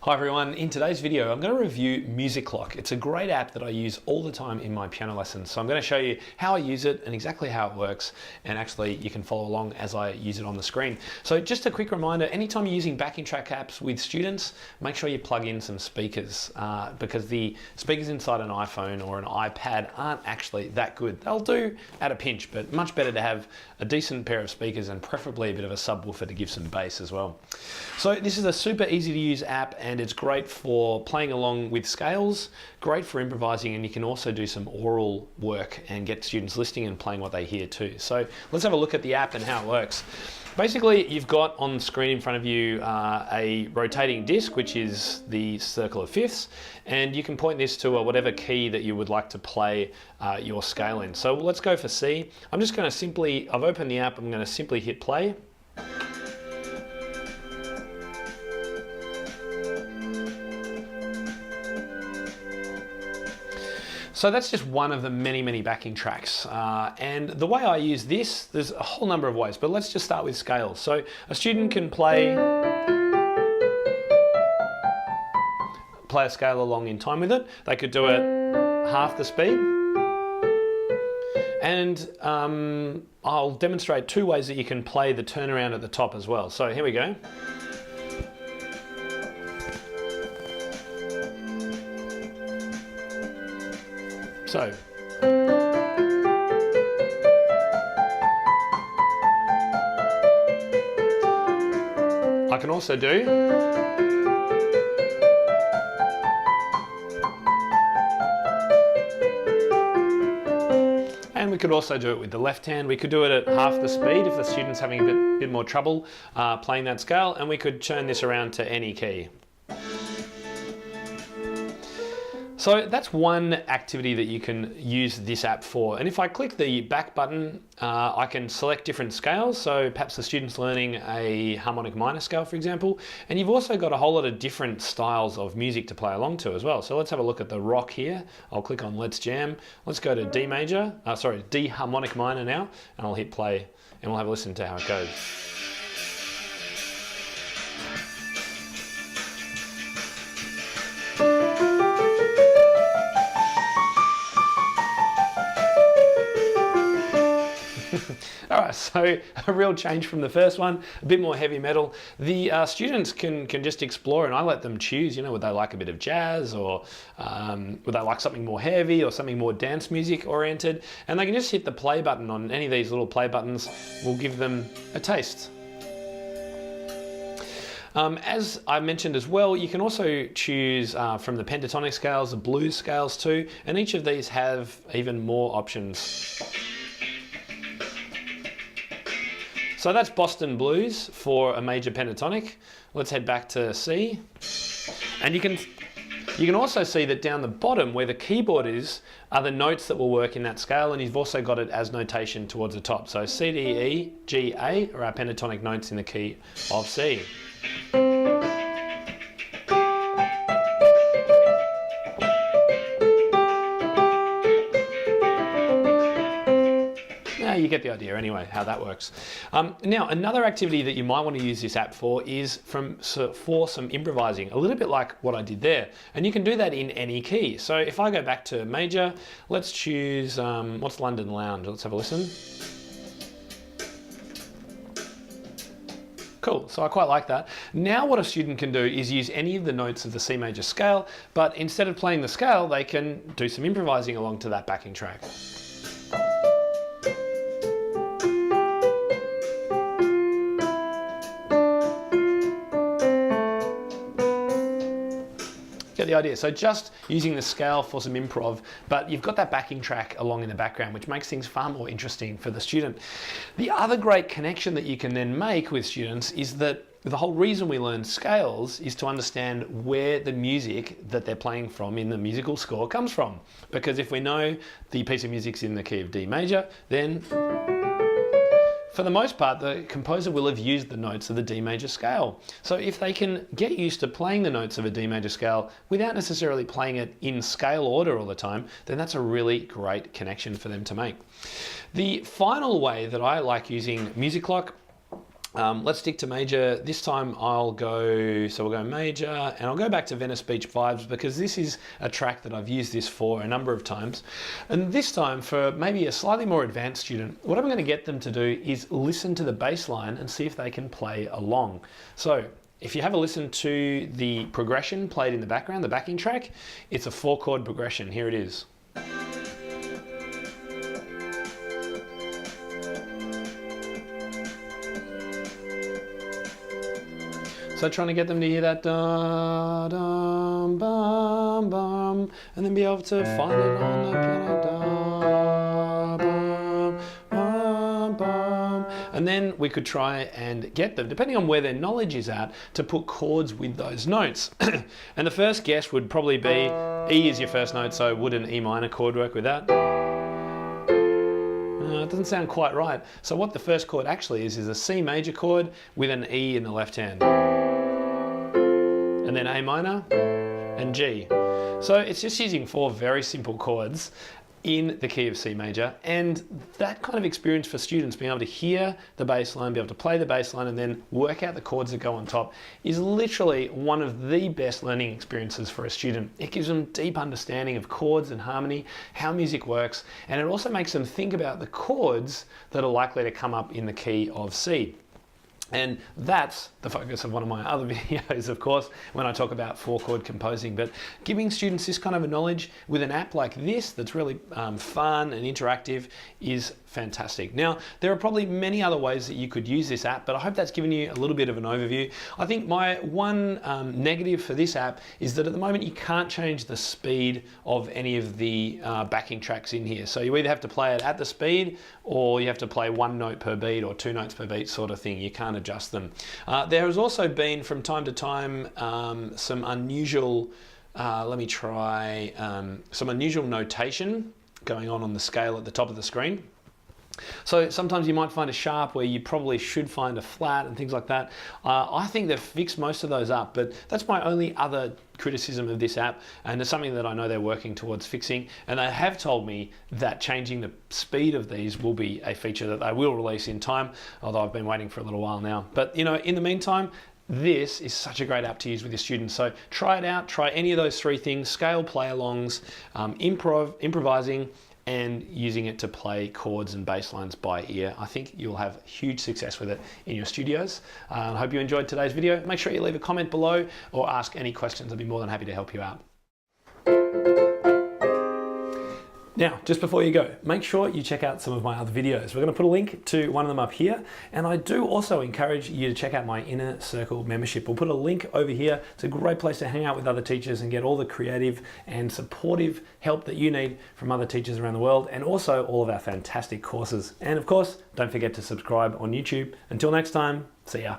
Hi everyone, in today's video I'm going to review MusiClock. It's a great app that I use all the time in my piano lessons. So I'm going to show you how I use it and exactly how it works, and actually you can follow along as I use it on the screen. So just a quick reminder, anytime you're using backing track apps with students, make sure you plug in some speakers because the speakers inside an iPhone or an iPad aren't actually that good. They'll do at a pinch, but much better to have a decent pair of speakers and preferably a bit of a subwoofer to give some bass as well. So this is a super easy to use app, and it's great for playing along with scales, great for improvising, and you can also do some oral work and get students listening and playing what they hear too. So let's have a look at the app and how it works. Basically, you've got on the screen in front of you a rotating disc, which is the circle of fifths, and you can point this to whatever key that you would like to play your scale in. So let's go for C. I'm just going to simply, I've opened the app, I'm going to simply hit play. So that's just one of the many backing tracks. And the way I use this, there's a whole number of ways, but let's just start with scales. So a student can play a scale along in time with it. They could do it half the speed. And I'll demonstrate two ways that you can play the turnaround at the top as well. So here we go. So, I can also do and we could also do it with the left hand. We could do it at half the speed if the student's having a bit more trouble playing that scale, and we could turn this around to any key. So that's one activity that you can use this app for. And if I click the back button, I can select different scales. So perhaps the student's learning a harmonic minor scale, for example. And you've also got a whole lot of different styles of music to play along to as well. So let's have a look at the rock here. I'll click on Let's Jam. Let's go to D major, D harmonic minor now, and I'll hit play and we'll have a listen to how it goes. All right, so a real change from the first one, a bit more heavy metal. The students can just explore, and I let them choose, would they like a bit of jazz, or would they like something more heavy or something more dance music oriented, and they can just hit the play button on any of these little play buttons. We'll give them a taste. As I mentioned as well, you can also choose from the pentatonic scales, the blues scales too, and each of these have even more options. So that's Boston Blues for a major pentatonic. Let's head back to C. And you can also see that down the bottom where the keyboard is are the notes that will work in that scale, and you've also got it as notation towards the top. So C, D, E, G, A are our pentatonic notes in the key of C. You get the idea anyway, how that works. Now, another activity that you might want to use this app for is for some improvising, a little bit like what I did there. And you can do that in any key. So if I go back to major, let's choose, what's London Lounge? Let's have a listen. Cool, so I quite like that. Now what a student can do is use any of the notes of the C major scale, but instead of playing the scale, they can do some improvising along to that backing track. Get the idea. So just using the scale for some improv, but you've got that backing track along in the background, which makes things far more interesting for the student. The other great connection that you can then make with students is that the whole reason we learn scales is to understand where the music that they're playing from in the musical score comes from. Because if we know the piece of music's in the key of D major, then for the most part, the composer will have used the notes of the D major scale. So if they can get used to playing the notes of a D major scale without necessarily playing it in scale order all the time, then that's a really great connection for them to make. The final way that I like using MusiClock Let's stick to major. This time we'll go major, and I'll go back to Venice Beach Vibes because this is a track that I've used this for a number of times. And this time, for maybe a slightly more advanced student, what I'm going to get them to do is listen to the bass line and see if they can play along. So if you have a listen to the progression played in the background, the backing track, it's a 4-chord progression. Here it is. So trying to get them to hear that da dum bum bum, and then be able to find it on the piano da bum bum bum. And then we could try and get them, depending on where their knowledge is at, to put chords with those notes. And the first guess would probably be E is your first note, so would an E minor chord work with that? It doesn't sound quite right. So what the first chord actually is a C major chord with an E in the left hand. And then A minor and G. So it's just using 4 very simple chords in the key of C major, and that kind of experience for students, being able to hear the bass line, be able to play the bass line, and then work out the chords that go on top, is literally one of the best learning experiences for a student. It gives them deep understanding of chords and harmony, how music works, and it also makes them think about the chords that are likely to come up in the key of C. And that's the focus of one of my other videos, of course, when I talk about 4-chord composing. But giving students this kind of a knowledge with an app like this that's really fun and interactive is fantastic. Now, there are probably many other ways that you could use this app, but I hope that's given you a little bit of an overview. I think my one negative for this app is that at the moment you can't change the speed of any of the backing tracks in here. So you either have to play it at the speed, or you have to play 1 note per beat or 2 notes per beat sort of thing. You can't adjust them. There has also been from time to time some unusual, some unusual notation going on the scale at the top of the screen. So sometimes you might find a sharp where you probably should find a flat and things like that. I think they've fixed most of those up, but that's my only other criticism of this app, and it's something that I know they're working towards fixing. And they have told me that changing the speed of these will be a feature that they will release in time, although I've been waiting for a little while now. But you know, in the meantime, this is such a great app to use with your students. So try it out, try any of those 3 things: scale, play-alongs, improvising, and using it to play chords and bass lines by ear. I think you'll have huge success with it in your studios. I hope you enjoyed today's video. Make sure you leave a comment below or ask any questions. I'd be more than happy to help you out. Now, just before you go, make sure you check out some of my other videos. We're going to put a link to one of them up here, and I do also encourage you to check out my InnerCircle membership. We'll put a link over here. It's a great place to hang out with other teachers and get all the creative and supportive help that you need from other teachers around the world, and also all of our fantastic courses. And of course, don't forget to subscribe on YouTube. Until next time, see ya.